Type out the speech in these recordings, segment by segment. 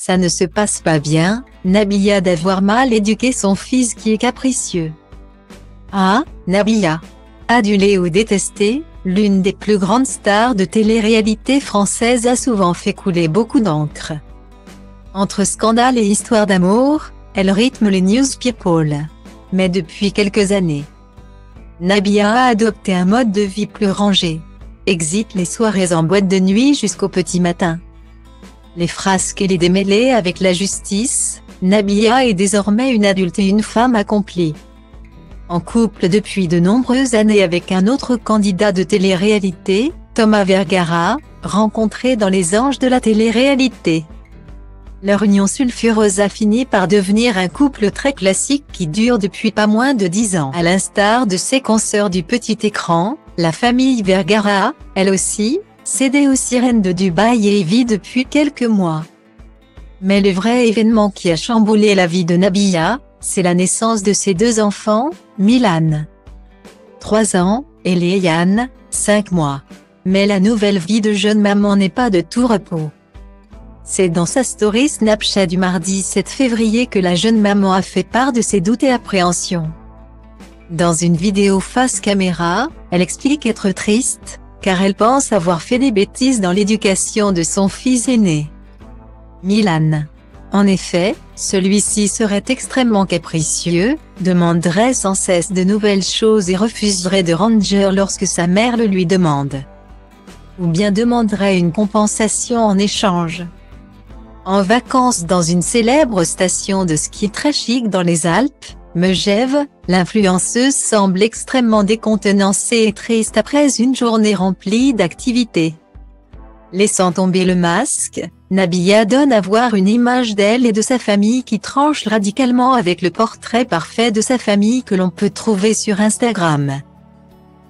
Ça ne se passe pas bien, Nabila d'avoir mal éduqué son fils qui est capricieux. Ah, Nabila. Adulée ou détestée, l'une des plus grandes stars de télé-réalité française a souvent fait couler beaucoup d'encre. Entre scandales et histoires d'amour, elle rythme les news people. Mais depuis quelques années, Nabila a adopté un mode de vie plus rangé. Exit les soirées en boîte de nuit jusqu'au petit matin. Les frasques et les démêlés avec la justice, Nabila est désormais une adulte et une femme accomplie. En couple depuis de nombreuses années avec un autre candidat de télé-réalité, Thomas Vergara, rencontré dans Les Anges de la télé-réalité. Leur union sulfureuse a fini par devenir un couple très classique qui dure depuis pas moins de 10 ans. À l'instar de ses consoeurs du petit écran, la famille Vergara, elle aussi, cédée aux sirènes de Dubaï et vit depuis quelques mois. Mais le vrai événement qui a chamboulé la vie de Nabila, c'est la naissance de ses deux enfants, Milan, 3 ans, et Léane, 5 mois. Mais la nouvelle vie de jeune maman n'est pas de tout repos. C'est dans sa story Snapchat du mardi 7 février que la jeune maman a fait part de ses doutes et appréhensions. Dans une vidéo face caméra, elle explique être triste, car elle pense avoir fait des bêtises dans l'éducation de son fils aîné, Milan. En effet, celui-ci serait extrêmement capricieux, demanderait sans cesse de nouvelles choses et refuserait de ranger lorsque sa mère le lui demande. Ou bien demanderait une compensation en échange. En vacances dans une célèbre station de ski très chic dans les Alpes, Megève, l'influenceuse semble extrêmement décontenancée et triste après une journée remplie d'activités. Laissant tomber le masque, Nabila donne à voir une image d'elle et de sa famille qui tranche radicalement avec le portrait parfait de sa famille que l'on peut trouver sur Instagram.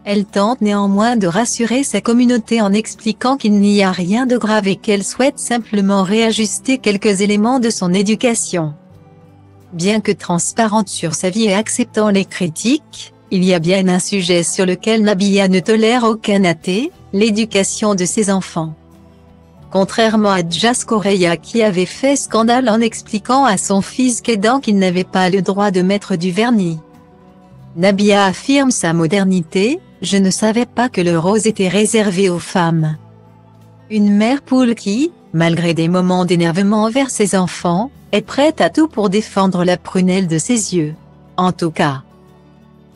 Elle tente néanmoins de rassurer sa communauté en expliquant qu'il n'y a rien de grave et qu'elle souhaite simplement réajuster quelques éléments de son éducation. Bien que transparente sur sa vie et acceptant les critiques, il y a bien un sujet sur lequel Nabila ne tolère aucun athée, l'éducation de ses enfants. Contrairement à Jas Correia qui avait fait scandale en expliquant à son fils qu'aidant qu'il n'avait pas le droit de mettre du vernis. Nabila affirme sa modernité. Je ne savais pas que le rose était réservé aux femmes. Une mère poule qui, malgré des moments d'énervement envers ses enfants, est prête à tout pour défendre la prunelle de ses yeux. En tout cas,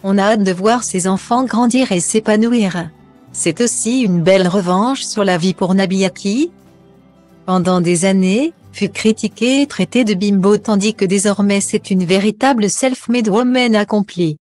on a hâte de voir ses enfants grandir et s'épanouir. C'est aussi une belle revanche sur la vie pour Nabila qui, pendant des années, fut critiquée et traitée de bimbo tandis que désormais c'est une véritable self-made woman accomplie.